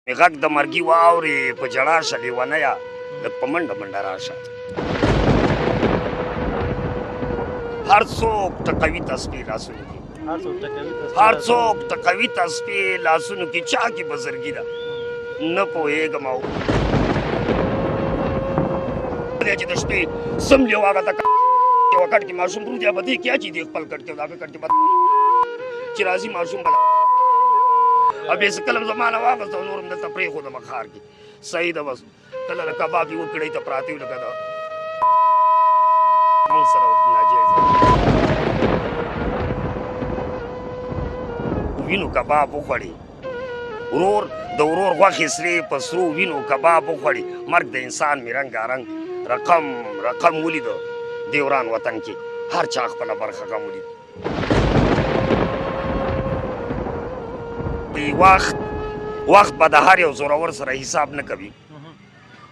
غږ د مرګي واورې په ژړا شه لیونیه لږ په منډه منډه راشه هر څوک ټکوي تسبیح لاسونو کې هر څوک ټکوي تسبیح لاسونو کې چا کې بزرګي ده نه پوهېږم او چې د شپې سملې واغه ته یوه کټ کې ماشوم پروت یا به دې کې اچي دې خپل کټ کې دغه کټ کې چې راځي ماشوم به او بیا زه کله زما نه واخېسته او نور هم دلته پرېښودم ښار کې صحیح ده بس کله له کباب یې وکړی ته پراته یو لکه د مونږ سره ناجایزه وینو کباب وخوړې ورور د ورور غوښې سرې په سرو وینو کباب وخوړې مرګ د انسان مې رنګارنګ رقم ولیده دیوران وطن کې هر چا خپله برخه غم ولید وخت به د هر یو زورور سره حساب نه کوي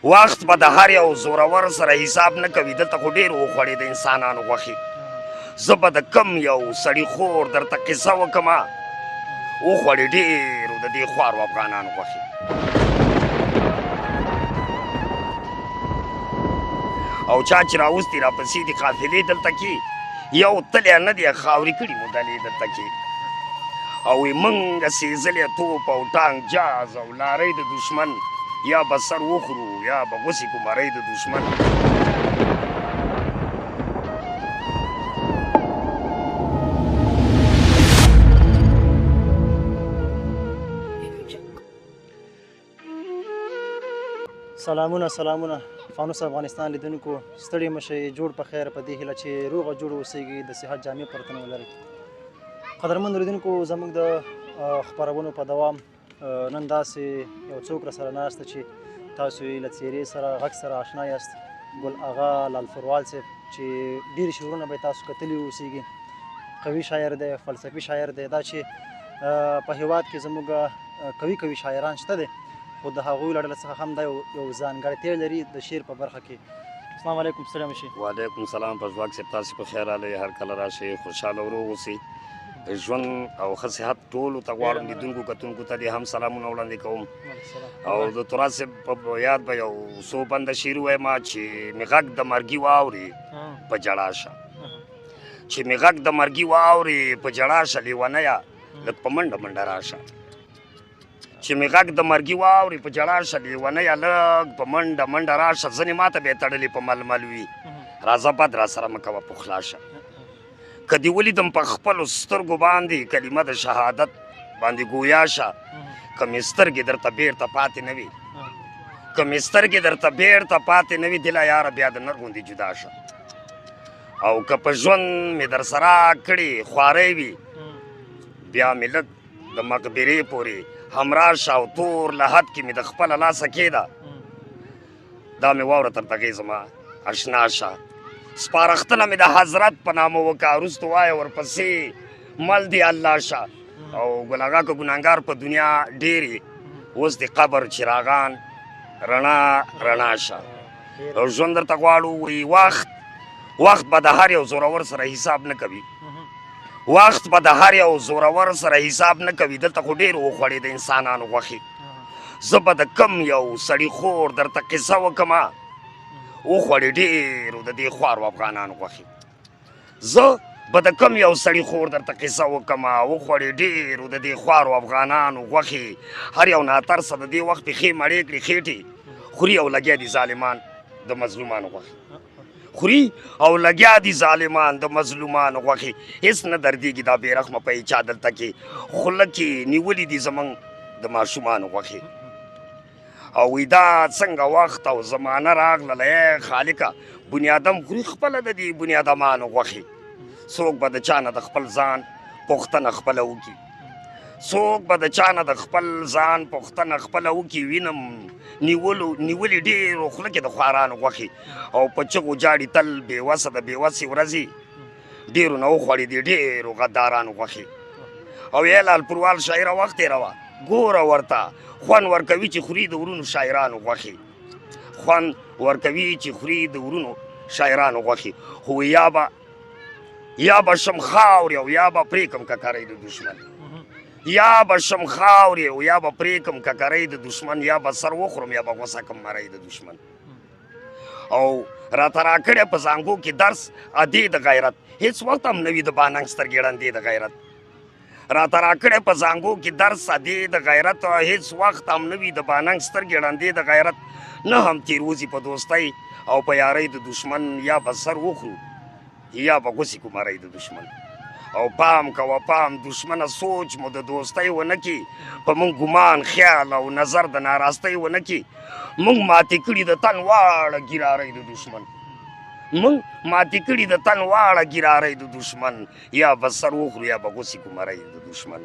وخت به د هر یو زورور سره حساب نه کوي دلته خو ډېر وخوړې د انسانانو غوښې زه به د کم یو سړي خور درته قصه وکړمه وخوړې ډېرو د دې خوارو افغانانو غوښې او چا چې راوستي راپسې دي قافلې دلته کې یو تلی نه دی خاورې کړي مو ډلې دلته کې او موږ سېزلې توپ او ټانک جاز او لارۍ د دشمن یا به سر وخورو یا به غوسې کو مرۍ د دشمن سلامونه فانوس افغانستان لیدونکو ستړي مشئ جوړ په خیر په دې هیله چې روغ او جوړ اوسئ د صحت جامع پر تن ولرئ قدرمن لیدونکو زموږ د خپرونو په دوام نن داسې یو څوک راسره ناسته چې تاسو یې له څېرې سره غږ سره اشنا یاست ګل اغا لال فروال صاحب چې ډېر شعرونه به تاسو کتلي اوسیږي قوي شاعر دی فلسفي شاعر دی دا چې په هېواد کې زموږ قوي شاعران شته دی خو د هغوی له ډله څخه هم دا یو ځانګړتیا لري د شعر په برخه کې السلام علیکم ستړی مه شئ وعلیکم سلام په ځواک صاحب تاسې په خیر راغلئ هر کله راشئ خوشحاله او روغ اوسئ ژوند او ښه صحت ټولو ته غواړم لیدونکو کتونکو ته دې هم سلامونه وړاندې کوم او د تراث صاحب په یاد به یو څو بنده شعر ووایم چې مې غږ د مرګي واورې په ژړا شه چې مې غږ د مرګي واورې په ژړا شه لیونیه لږ په منډه منډه راشه چې مې غږ د مرګي واورې په ژړا شه لیونیه لږ په منډه منډه راشه ځینې ماته به یې تړلې په ململ وي راځه بد را سره مه کوه پخلا شه که دې ولیدم په خپلو سترګو باندې کلمه د شهادت باندې ګویا شه که مې سترګې درته بیرته پاتې نه وي که مې سترګې درته بیرته پاتې نه وي دله یاره بیا د نر غوندې جدا شه او که په ژوند مې در سره کړې خوارۍ وي بیا مې لږ د مقبرې پورې همراه شه او تور لحد کې مې د خپله لاسه کېده دا مې واوره تر تغې زما اشنا شه سپارښتنه مې د حضرت په نامه وکړه وروسته وایه ورپسې مل دې الله شه او ګل اغا که ګناهګار په دنیا ډېرې اوس د قبر چراغان رڼا شه او ژوند درته غواړو وایي وخت به د هر یو زورور سره حساب نه کوي وخت به د هر یو زورور سره حساب نه کوي دلته خو ډېر وخوړې د انسانانو غوښې زه به د کم یو سړي خور درته قصه وکړمه وخوړې ډېرو د دې خوارو افغانانو غوښې زه به د کم یو سړي خور درته قصه وکړمه وخوړې ډېرو د دې خوارو افغانانو غوښې هر یو ناترسه د دې وخت پښې مړې کړي خېټې خوري او لګیا دي ظالمان د مظلومانو غوښې خوري او لګیا دي ظالمان د مظلومانو غوښې هېڅ نه دردېږي دا بې رحمه په چا دلته کې خوله کې نیولي دي زموږ د ماشومانو غوښې او وی دا څنګه وخت او زمانه راغله ای خالقه بنیادم خوري خپله د دې بنیادمانو غوښې څوک به د چا نه د خپل ځان پوښتنه خپله وکړي څوک به د چا نه د خپل ځان پوښتنه خپله وکړي وینم نیولي ډېرو خوله کې د خوارانو غوښې او په چغو جاړي تل بېوسه د بېوسې ورځې ډېرو نه وخوړې دي ډېرو غدارانو غوښې او ای لال پروال شاعره وخت تېروه ګوره ورته خوند ورکوي چې خوري د ورونو شاعرانو غوښې خوند ورکوي چې خوري د ورونو شاعرانو غوښې خو یا به شم خاورې او یا به پرېږدم ککرۍ د دشمن یا به شم خاورې او یا به پرېکم ککرۍ د دشمن یا به سر وخورم یا به غوسه کم مرۍ د دشمن او راته راکړی په زانګو کې درس ادې د غیرت هېڅ وخت هم نه وي د باننګ سترګې ړندې د غیرت راته راکړی په زانګو کې درس ادې د غیرت هېڅ وخت هم نه وي د باننګ سترګې ړندې د غیرت نه هم تیروزي په دوستۍ او په یارۍ د دشمن یا به سر وخورو یا به غوسې کو مرۍ د دشمن او پام کوه پام دشمنه سوچ مو د دوستۍ ونه کي په موږ ګمان خیال او نظر د ناراستۍ ونه کي موږ ماتې کړي د تن واړه ګیرارۍ د دشمن موږ ماتې کړي د تن واړه ګیرارۍ د دشمن یا به سر وخورو یا به غوسې کو مرۍ د دشمن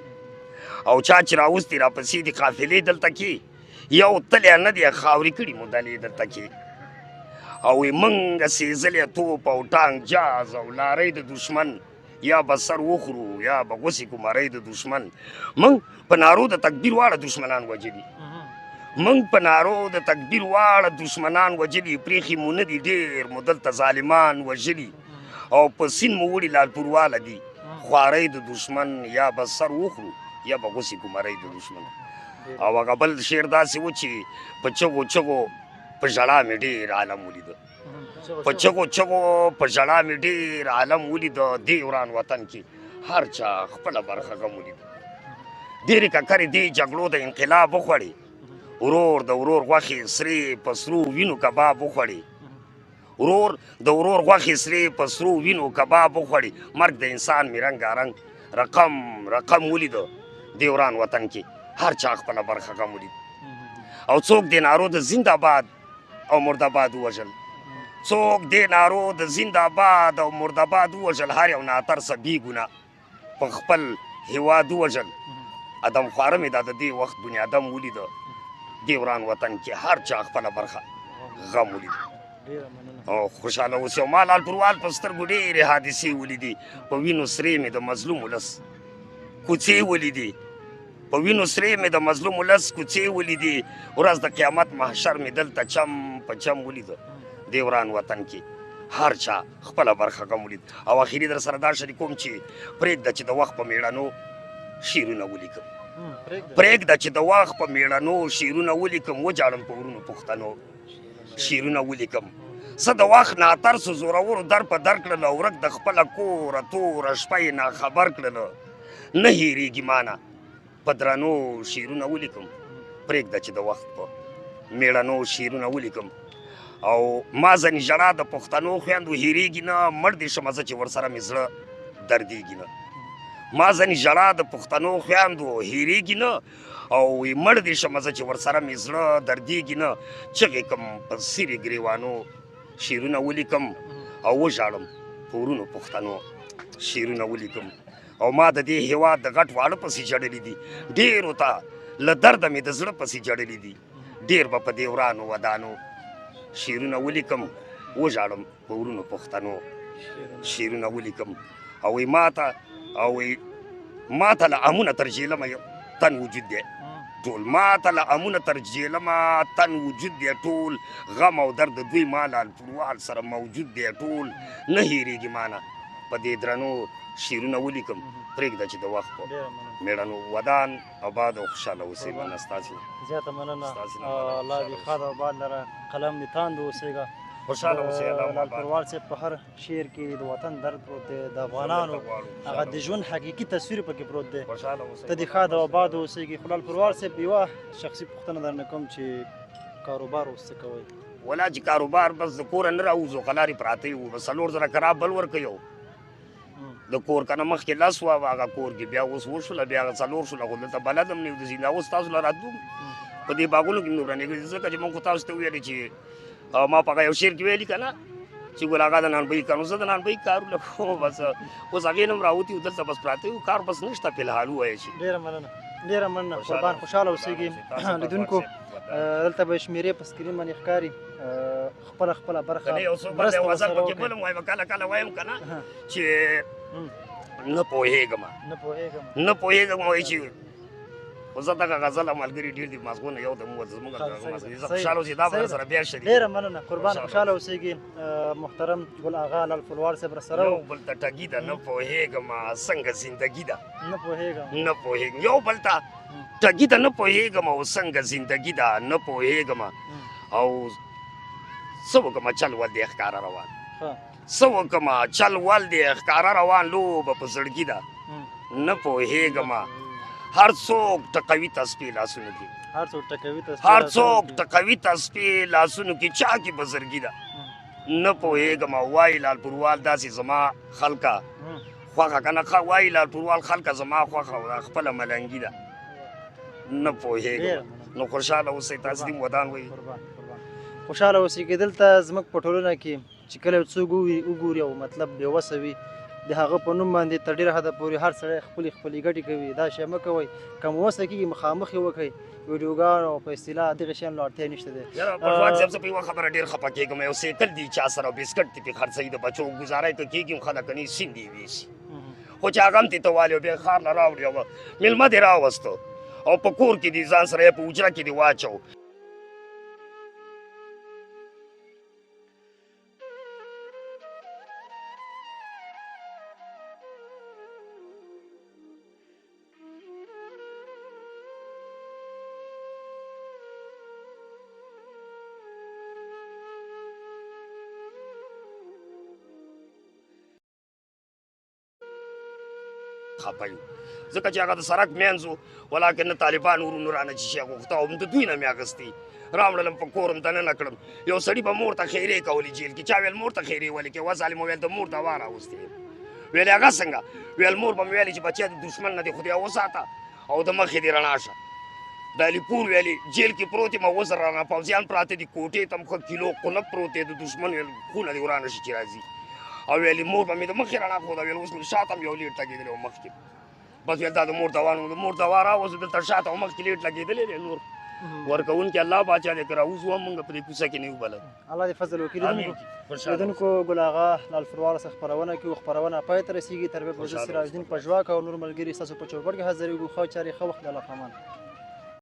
او چا چې راوستي راپسې دي قافلې دلته کې یو تلی نه دی خاورې کړي مو دلې دلته کې او موږ سېزلې توپ او ټانک جاز او لارۍ د دشمن یا به سر وخورو یا به غوسې کو مرۍ د دشمن موږ په نارو د تکبیر واړه دشمنان وجلي موږ په نارو د تکبیر واړه دشمنان وجلي پرېښي مو نه دي ډېر مو دلته ظالمان وژلي او په سین مو وړي لالپورواله دي خوارۍ د دشمن یا به سر وخورو یا به غوسې کو مرۍ د دشمن او هغه بل شعر داسې و چې په چغو چغو په ژړا مې ډېر عالم ولیده په چغو چغو په ژړا مې ډېر عالم ولیده دې وران وطن کې هر چا خپله برخه غم ولیده ډېرې ککرې دې جګړو د انقلاب وخوړې ورور د ورور غوښې سرې په سرو وینو کباب وخوړې ورور د ورور غوښې سرې په سرو وینو کباب وخوړې مرګ د انسان مې رنګارنګ رقم ولیده دې وران وطن کې هر چا خپله برخه غم ولید او څوک دې نارو د زنده‌باد او مرده‌باد ووژل څوک دې نارو د زنده‌باد او مرده‌باد ووژل هر یو ناترسه بېګونه په خپل هېواد ووژل ادم خواره مې دا د دې وخت بنیادم ولیده دې وران وطن کې هر چا خپله برخه غم ولید او خوشحاله اوسې او ما لالپوروال په سترګو ډېرې حادثې ولیدې په وینو سرې مې د مظلوم ولس کوڅې ولیدې په وینو سرې مې د مظلوم ولس کوڅې ولیدې ورځ د قیامت محشر مې دلته چم په چم ولیده دې وران وطن کې هر چا خپله برخه غم ولید او اخري در سره دا شریکوم چې پرېږده چې د وخت په مېړنو شعرونه ولیکم پرېږده چې د وخت په مېړنو شعرونه ولیکم وجاړم په ورونو پښتنو شعرونه ولیکم څه د وخت ناترسو زورورو در په در کړله ورک د خپله کوره توره شپه یې ناخبر کړله نه هېرېږي مانه په درنو شعرونه ولیکم پرېږده چې د وخت په مېړنو شعرونه ولیکم او ما ځنې ژړا د پښتنو خویندو هېرېږي نه مړ دې شمه زه چې ورسره مې زړه دردېږي نه ما ځنې ژړا د پښتنو خویندو هېرېږي نه او مړ دې شمه زه چې ورسره مې زړه دردېږي نه چغې کم په سیرې ګریوانو شعرونه ولیکم او وژاړم په ورونو پښتنو شعرونه ولیکم او ما د دې هېواد د غټ واړه پسې جړلي دي ډېرو ته له درده مې د زړه پسې جړلي دي ډېر به په دې ورانو ودانو شعرونه ولیکم وژاړم په ورونو پښتنو شعرونه ولیکم او ما ته له امونه تر جیلمه تن وجود دی ټول ما ته له امونه تر جیلمه تن وجود دی ټول غم او درد دوی ما لالپوروال سره موجود دی ټول نه هېرېږي مانه په دې درنو شعرونه ولیکم پرېږده چې د وخت په مېړنو ودان آباد او خوشحاله اوسئ مننه ستاسې زیاته مننه الله دې ښاد او آباد لره قلم دې تاند واوسېږه خوشحاله اوسئ لالپوروال صاحب په هر شعر کې د وطن درد پروت دی د افغانانو هغه د ژوند حقیقي تصویر پکې پروت دی ته دې ښاد او آباد اوسېږي خو لالپوروال صاحب یوه شخصي پوښتنه درنه کوم چې کاروبار اوس څه کوئ ولا چې کاروبار بس د کوره نه راوځو قلارې پراته یو بس 4,000 کراب بل ورکوي د کور کنه مخکې لس وه هغه کور کې بیا اوس وشوله بیا هغه 4 شوله خو دلته بلدم نه یو د زینده اوس تاسو له راتلو په دې باغونو کې مې ورننګېږي ځکه چې موږ خو تاسو ته ویلې چې ما په هغه یو شعر کې ویلي که نه چې ګل هغه د نانبهي کار نو زه د نانبهي کارونه کوم بس اوس هغې نه م راوتي یو دلته بس پراته یو کار بس نشته فلحال ووایه چې ډېره مننه قربان خوشحاله اوسېږي لیدونکو دلته به شمېرې په سکرین باندې ښکاري خپله برخه یو څوک باندې وزر پکې بل م وایم کله کله وایم که نه چې نه پوهېږم وایي چې خو زه دغه غزل او ملګري ډېر دي مازغونه یو د موږ زموږ دغه مازغې زه خوشحاله اوسې دا به سره بیا شریک ډېره مننه قربان خوشحاله اوسېږي محترم ګل آغا لال فلوار صاحب راسره یو بل ته ټګي ده نه پوهېږم څنګه زندګي ده نه پوهېږم نه پوهېږم یو بل ته ټګي ده نه پوهېږم او څنګه زندګي ده نه پوهېږم او څه وکړمه چل ول دی ښکاره روان څه وکړمه چل ول دی ښکاره روان لوبه په زړګي ده نه پوهېږم هر څوک ټکوي تسپې لاسونو کې هر څوک ټکوي تسپې لاسونو کې چا کې بزرګي ده نه پوهېږم وایي لالپوروال داسې زما خلکه خوښه که نه وایي لالپوروال خلکه زما خوښه خپله ملنګي ده نه پوهېږم نو خوشحاله اوسئ تاسې دې ودان وایي خوشحاله اوسېږي دلته زموږ په ټولنه کې چې کله یو څوک وګوري او مطلب بېوسه وي د هغه په نوم باندې تر ډېره حده پورې هر سړی خپلې ګټې کوي دا شی مه کوئ که مو وسه کېږي مخامخ یې وکړئ ویډیوګانو او په اصطلاح دغې شیانو له اړتیا نشته دی پټوان صاحب زه په یوه خبره ډېر خفه کېږم یو سیکل دي چا سره بسکټ دې پرې خرڅوي د بچو ګزاره یې که کېږي هم خلک کني سیم دې ویسي خو چې هغه هم دې ته والي او بیا ښار نه راوړي او مېلمه دې راوستو او په کور کې دې ځان سره یې په حجره کې دې واچو خفه یو ځکه چې هغه د سړک منځ و ولاکن نه طالبان ورونو رانه چې شی غوښته او د دوی نه مې اخیستې راوړلم په کور هم دننه کړم یو سړي به مور ته خیرې کولې جیل کې چا ویل مور ته خیرې ولې کې وه ظالم ویل د مور دوا راوستې ویل هغه څنګه ویل مور به مې ویلې چې بچی د دښمن نه دې خدای وساته او د مخې دې رڼا شه د علیپور ویلې جیل کې پروت یم او وزر رانه پوځیان پراته دي کوټې ته هم ښه کیلو قلب پروت دی د دښمن ویل خونه دې ورانه شي چې راځي او ویلې مور به مې د مخې رڼا ښوده ویل اوس مې شاته هم یو لیټ لګېدلی و مخکې بس ویل دا د مور دوا نه د مور دوا راوځو دلته شاته او مخکې لیټ لګېدلی دی نور ورکوونکي الله باچا دی که راوځو هم موږ په دې کوڅه کې نه یو بلد الله دې فضل وکړي لیدونکو ګل آغا لال فروار څخه خپرونه کوي خپرونه پای ته رسېږي تر بیا به زه سراج الدین پژواک او نور ملګري ستاسو په چوپړ کې حاضرېږو ښه چارې ښه وخت د الله په امان